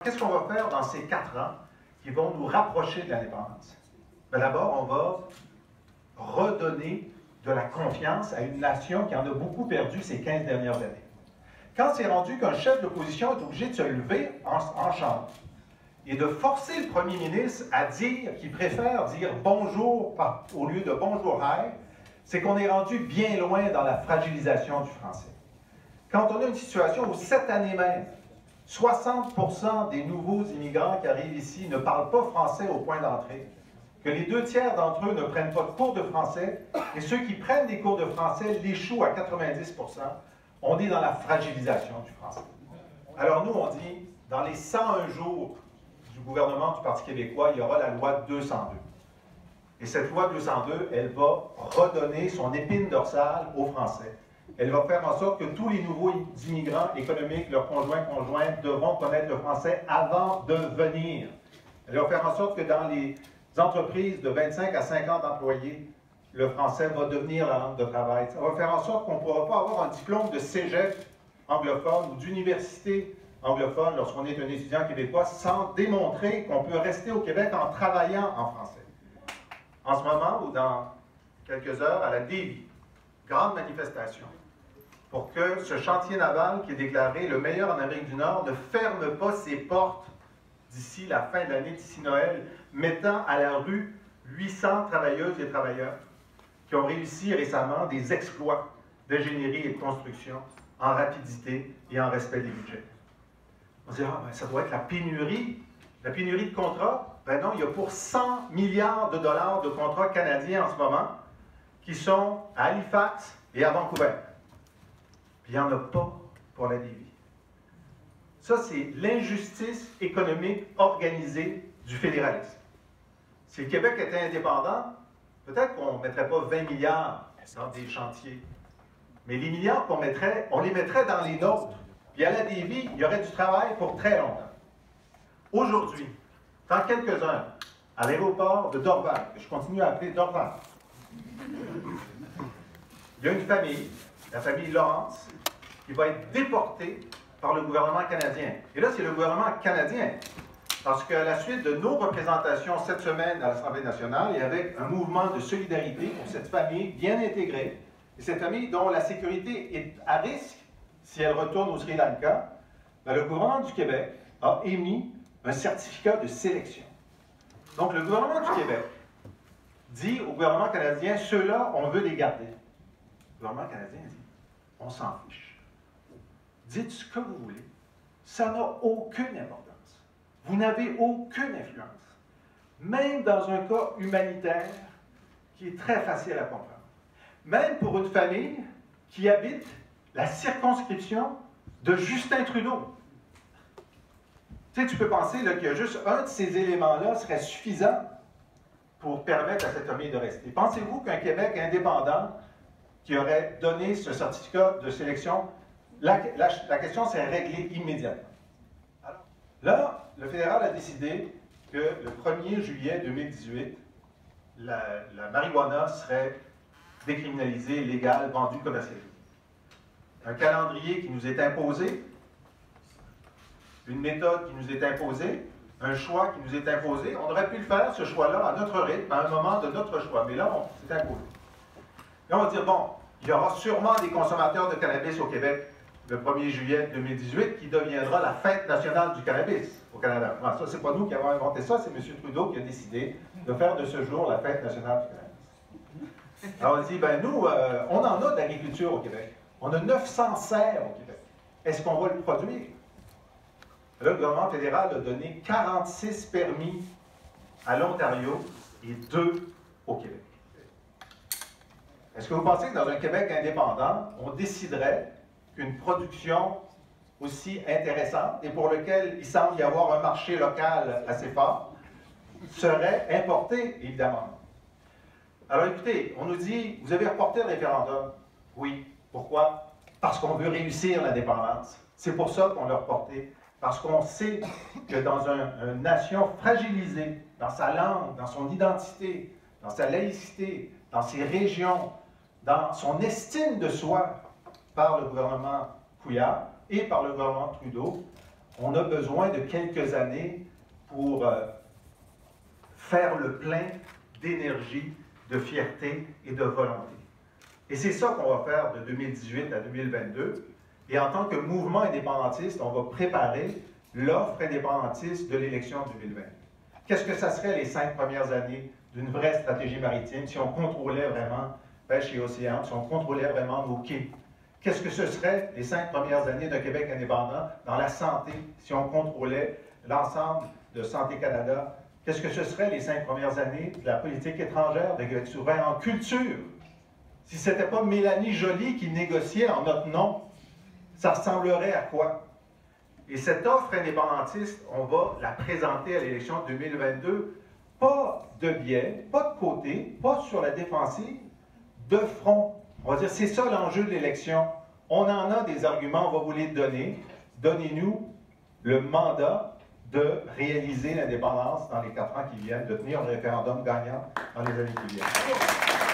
Qu'est-ce qu'on va faire dans ces 4 ans qui vont nous rapprocher de l'indépendance? D'abord, on va redonner de la confiance à une nation qui en a beaucoup perdu ces 15 dernières années. Quand c'est rendu qu'un chef d'opposition est obligé de se lever en chambre et de forcer le premier ministre à dire qu'il préfère dire bonjour au lieu de bonjour hi, c'est qu'on est rendu bien loin dans la fragilisation du français. Quand on a une situation où cette année même, 60% des nouveaux immigrants qui arrivent ici ne parlent pas français au point d'entrée, que les 2/3 d'entre eux ne prennent pas de cours de français, et ceux qui prennent des cours de français l'échouent à 90%, on est dans la fragilisation du français. Alors nous, on dit, dans les 101 jours du gouvernement du Parti québécois, il y aura la loi 202. Et cette loi 202, elle va redonner son épine dorsale aux Français. Elle va faire en sorte que tous les nouveaux immigrants économiques, leurs conjoints, devront connaître le français avant de venir. Elle va faire en sorte que dans les entreprises de 25 à 50 employés, le français va devenir la langue de travail. Ça va faire en sorte qu'on ne pourra pas avoir un diplôme de cégep anglophone ou d'université anglophone lorsqu'on est un étudiant québécois sans démontrer qu'on peut rester au Québec en travaillant en français. En ce moment, ou dans quelques heures, à la Davie, grande manifestation pour que ce chantier naval qui est déclaré le meilleur en Amérique du Nord ne ferme pas ses portes d'ici la fin de l'année, d'ici Noël, mettant à la rue 800 travailleuses et travailleurs qui ont réussi récemment des exploits d'ingénierie et de construction en rapidité et en respect des budgets. On se dit, ah, ben, ça doit être la pénurie de contrats. Ben non, il y a pour 100 milliards de dollars de contrats canadiens en ce moment qui sont à Halifax et à Vancouver. Puis il n'y en a pas pour la Davie. Ça, c'est l'injustice économique organisée du fédéralisme. Si le Québec était indépendant, peut-être qu'on ne mettrait pas 20 milliards dans des chantiers. Mais les milliards qu'on mettrait, on les mettrait dans les nôtres. Puis à la Davie, il y aurait du travail pour très longtemps. Aujourd'hui, dans quelques heures, à l'aéroport de Dorval, que je continue à appeler Dorval, il y a une famille, la famille Lawrence, qui va être déportée par le gouvernement canadien. Et là, c'est le gouvernement canadien. Parce qu'à la suite de nos représentations cette semaine à l'Assemblée nationale, et avec un mouvement de solidarité pour cette famille bien intégrée, et cette famille dont la sécurité est à risque si elle retourne au Sri Lanka, ben, le gouvernement du Québec a émis un certificat de sélection. Donc, le gouvernement du Québec dit au gouvernement canadien, ceux-là, on veut les garder. Le gouvernement canadien dit, on s'en fiche. Dites ce que vous voulez. Ça n'a aucune importance. Vous n'avez aucune influence. Même dans un cas humanitaire qui est très facile à comprendre. Même pour une famille qui habite la circonscription de Justin Trudeau. Tu sais, tu peux penser qu'il y a juste un de ces éléments-là serait suffisant pour permettre à cette famille de rester. Pensez-vous qu'un Québec indépendant qui aurait donné ce certificat de sélection, la question s'est réglée immédiatement. Alors, là, le fédéral a décidé que le 1er juillet 2018, la marijuana serait décriminalisée, légale, vendue, commercialisée. Un calendrier qui nous est imposé, une méthode qui nous est imposée, un choix qui nous est imposé. On aurait pu le faire, ce choix-là, à notre rythme, à un moment de notre choix. Mais là, c'est imposé. Là, on va dire, bon, il y aura sûrement des consommateurs de cannabis au Québec le 1er juillet 2018 qui deviendra la fête nationale du cannabis au Canada. Non, ça, c'est pas nous qui avons inventé ça, c'est M. Trudeau qui a décidé de faire de ce jour la fête nationale du cannabis. Alors, on dit, ben nous, on en a de l'agriculture au Québec. On a 900 serres au Québec. Est-ce qu'on va le produire? Là, le gouvernement fédéral a donné 46 permis à l'Ontario et 2 au Québec. Est-ce que vous pensez que dans un Québec indépendant, on déciderait qu'une production aussi intéressante et pour lequel il semble y avoir un marché local assez fort serait importée, évidemment? Alors écoutez, on nous dit, vous avez reporté le référendum. Oui. Pourquoi? Parce qu'on veut réussir l'indépendance. C'est pour ça qu'on l'a reporté. Parce qu'on sait que dans une nation fragilisée, dans sa langue, dans son identité, dans sa laïcité, dans ses régions, dans son estime de soi par le gouvernement Couillard et par le gouvernement Trudeau, On a besoin de quelques années pour faire le plein d'énergie, de fierté et de volonté. Et c'est ça qu'on va faire de 2018 à 2022. Et en tant que mouvement indépendantiste, on va préparer l'offre indépendantiste de l'élection 2020. Qu'est-ce que ça serait les 5 premières années d'une vraie stratégie maritime si on contrôlait vraiment pêche et océan, si on contrôlait vraiment nos quais? Qu'est-ce que ce serait les 5 premières années d'un Québec indépendant dans la santé si on contrôlait l'ensemble de Santé Canada? Qu'est-ce que ce serait les 5 premières années de la politique étrangère de Québec souverain en culture? Si ce n'était pas Mélanie Joly qui négociait en notre nom, ça ressemblerait à quoi? Et cette offre indépendantiste, on va la présenter à l'élection 2022, pas de biais, pas de côté, pas sur la défensive, de front. On va dire, c'est ça l'enjeu de l'élection. On en a des arguments, on va vous les donner. Donnez-nous le mandat de réaliser l'indépendance dans les 4 ans qui viennent, de tenir un référendum gagnant dans les années qui viennent.